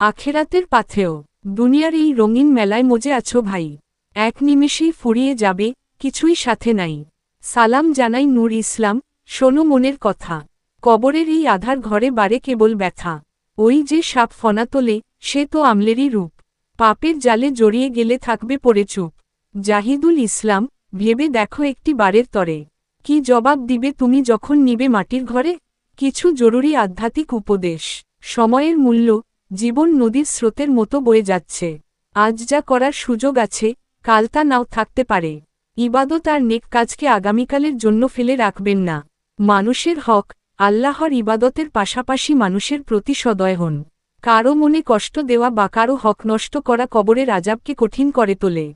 আখেরাতের পাথেও দুনিয়ার এই রঙিন মেলায় মজে আছো ভাই। এক নিমেষেই ফুরিয়ে যাবে, কিছুই সাথে নাই। সালাম জানাই নূর ইসলাম, শোনো মনের কথা। কবরের এই আধার ঘরে বাড়ে কেবল ব্যথা। ওই যে সাপ ফনা তোলে, সে তো আমলেরই রূপ। পাপের জালে জড়িয়ে গেলে থাকবে পড়ে চুপ। জাহিদুল ইসলাম, ভেবে দেখো একটি বারের তরে। কি জবাব দিবে তুমি যখন নিবে মাটির ঘরে? কিছু জরুরি আধ্যাত্মিক উপদেশ। সময়ের মূল্য, জীবন নদীর স্রোতের মতো বয়ে যাচ্ছে। আজ যা করার সুযোগ আছে, কাল তা নাও থাকতে পারে। ইবাদত আর নেক কাজকে আগামীকালের জন্য ফেলে রাখবেন না। মানুষের হক, আল্লাহর ইবাদতের পাশাপাশি মানুষের প্রতি সদয় হন। কারো মনে কষ্ট দেওয়া বা কারো হক নষ্ট করা কবরের আযাবকে কঠিন করে তোলে।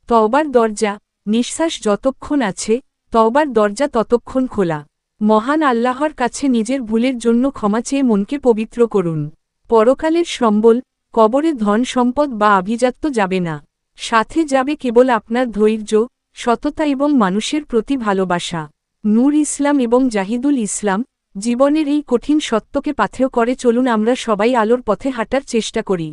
তওবার দরজা, নিঃশ্বাস যতক্ষণ আছে, তওবার দরজা ততক্ষণ খোলা। মহান আল্লাহর কাছে নিজের ভুলের জন্য ক্ষমা চেয়ে মনকে পবিত্র করুন। পরকালের সম্বল, কবরে ধন সম্পদ বা আভিজাত্য যাবে না। সাথে যাবে কেবল আপনার ধৈর্য, সততা এবং মানুষের প্রতি ভালোবাসা। নূর ইসলাম এবং জাহিদুল ইসলাম, জীবনের এই কঠিন সত্যকে পাথেয় করে চলুন আমরা সবাই আলোর পথে হাঁটার চেষ্টা করি।